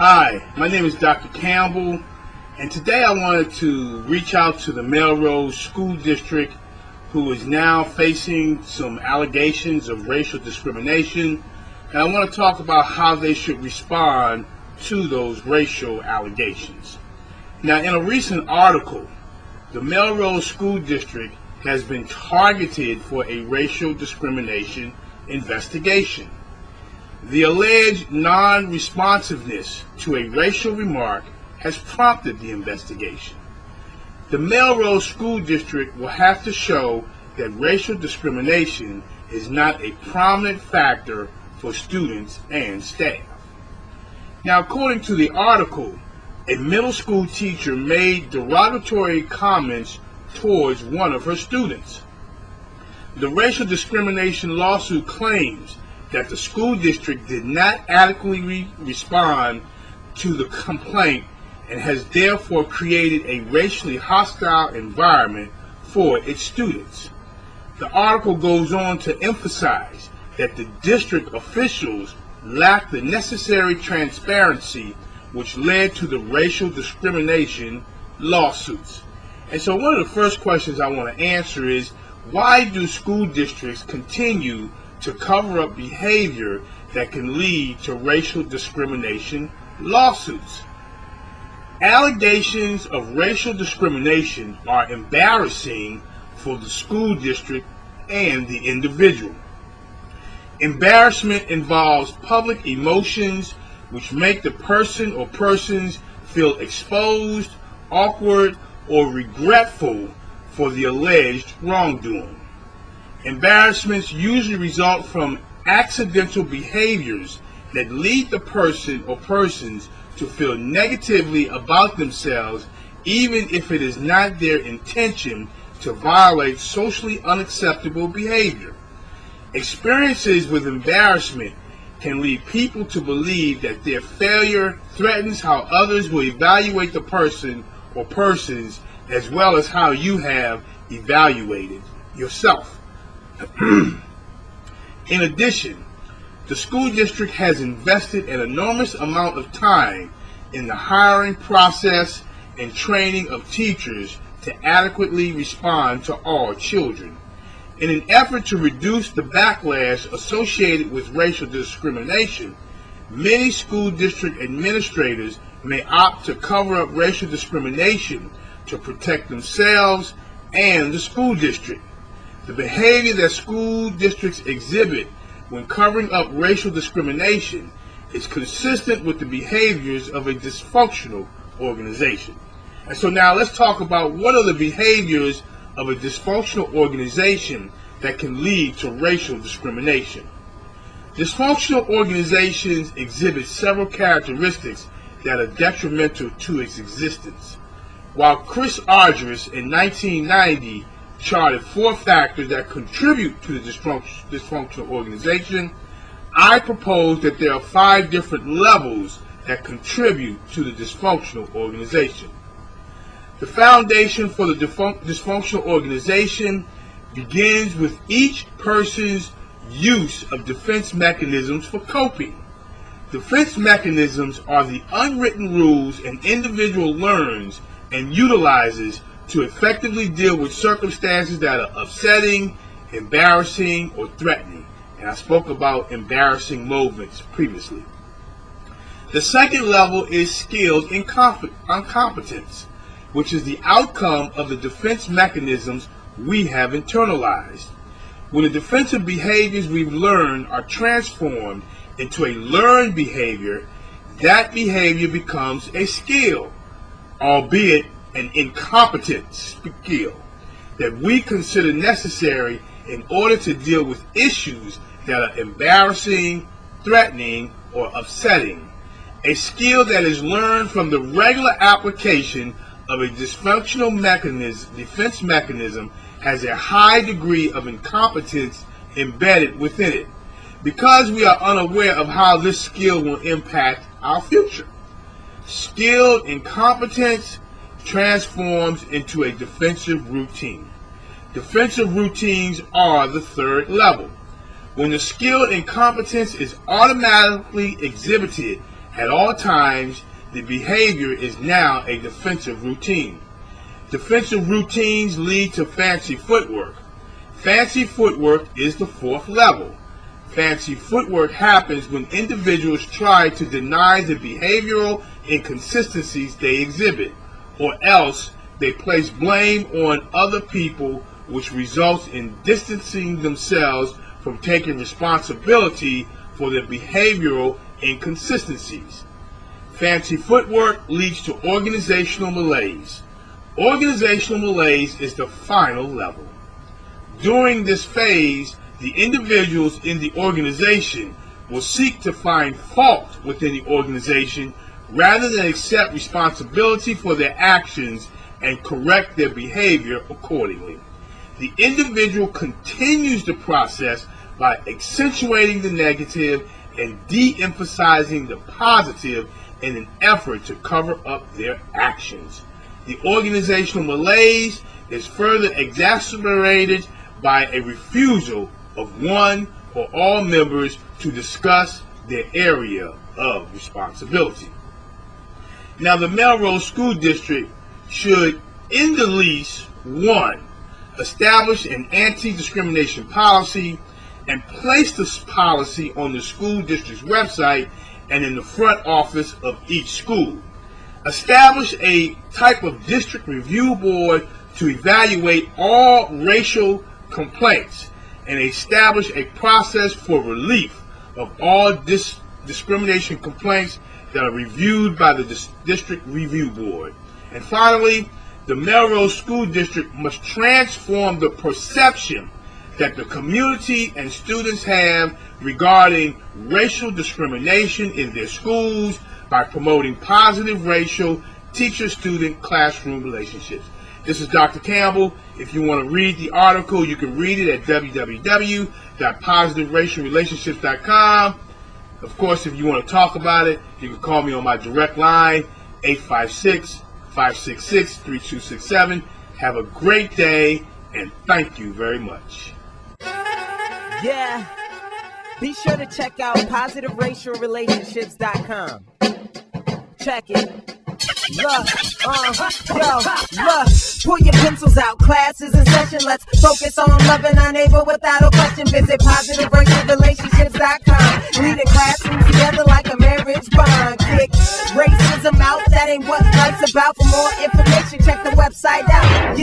Hi, my name is Dr. Campbell, and today I wanted to reach out to the Melrose School District, who is now facing some allegations of racial discrimination, and I want to talk about how they should respond to those racial allegations. Now, in a recent article, the Melrose School District has been targeted for a racial discrimination investigation. The alleged non-responsiveness to a racial remark has prompted the investigation. The Melrose School District will have to show that racial discrimination is not a prominent factor for students and staff. Now, according to the article, a middle school teacher made derogatory comments towards one of her students. The racial discrimination lawsuit claims that the school district did not adequately respond to the complaint and has therefore created a racially hostile environment for its students. The article goes on to emphasize that the district officials lacked the necessary transparency which led to the racial discrimination lawsuits. And so one of the first questions I want to answer is, why do school districts continue to cover up behavior that can lead to racial discrimination lawsuits? Allegations of racial discrimination are embarrassing for the school district and the individual. Embarrassment involves public emotions which make the person or persons feel exposed, awkward, or regretful for the alleged wrongdoing. Embarrassments usually result from accidental behaviors that lead the person or persons to feel negatively about themselves, even if it is not their intention to violate socially unacceptable behavior. Experiences with embarrassment can lead people to believe that their failure threatens how others will evaluate the person or persons, as well as how you have evaluated yourself. In addition, the school district has invested an enormous amount of time in the hiring process and training of teachers to adequately respond to all children. In an effort to reduce the backlash associated with racial discrimination, many school district administrators may opt to cover up racial discrimination to protect themselves and the school district. The behavior that school districts exhibit when covering up racial discrimination is consistent with the behaviors of a dysfunctional organization. And so now let's talk about what are the behaviors of a dysfunctional organization that can lead to racial discrimination. Dysfunctional organizations exhibit several characteristics that are detrimental to its existence. While Chris Argyris in 1990 charted 4 factors that contribute to the dysfunctional organization, I propose that there are 5 different levels that contribute to the dysfunctional organization. The foundation for the dysfunctional organization begins with each person's use of defense mechanisms for coping. Defense mechanisms are the unwritten rules an individual learns and utilizes to effectively deal with circumstances that are upsetting, embarrassing, or threatening. And I spoke about embarrassing moments previously. The second level is skilled incompetence, which is the outcome of the defense mechanisms we have internalized. When the defensive behaviors we've learned are transformed into a learned behavior, that behavior becomes a skill, albeit an incompetent skill, that we consider necessary in order to deal with issues that are embarrassing, threatening, or upsetting. A skill that is learned from the regular application of a dysfunctional defense mechanism has a high degree of incompetence embedded within it, because we are unaware of how this skill will impact our future. Skilled incompetence transforms into a defensive routine. Defensive routines are the third level. When the skilled incompetence is automatically exhibited At all times, the behavior is now a defensive routine. Defensive routines lead to fancy footwork. Fancy footwork is the fourth level. Fancy footwork happens when individuals try to deny the behavioral inconsistencies they exhibit, or else they place blame on other people, which results in distancing themselves from taking responsibility for their behavioral inconsistencies. Fancy footwork leads to organizational malaise. Organizational malaise is the final level. During this phase, the individuals in the organization will seek to find fault within the organization rather than accept responsibility for their actions and correct their behavior accordingly. The individual continues the process by accentuating the negative and de-emphasizing the positive in an effort to cover up their actions. The organizational malaise is further exacerbated by a refusal of one or all members to discuss their area of responsibility. Now, the Melrose School District should, in the least, 1, establish an anti-discrimination policy and place this policy on the school district's website and in the front office of each school. Establish a type of district review board to evaluate all racial complaints and establish a process for relief of all discrimination complaints that are reviewed by the district review board. And finally, the Melrose School District must transform the perception that the community and students have regarding racial discrimination in their schools by promoting positive racial teacher-student classroom relationships. This is Dr. Campbell. If you want to read the article, you can read it at www.positiveracialrelationships.com. Of course, if you want to talk about it, you can call me on my direct line, 856-566-3267. Have a great day, and thank you very much. Yeah, be sure to check out positiveracialrelationships.com. Check it. Look, pull your pencils out, class is in session. Let's focus on loving our neighbor without a question. Visit positiveracialrelationships.com. Lead a classroom together like a marriage bond. Kick racism out, that ain't what life's about. For more information, check the website out.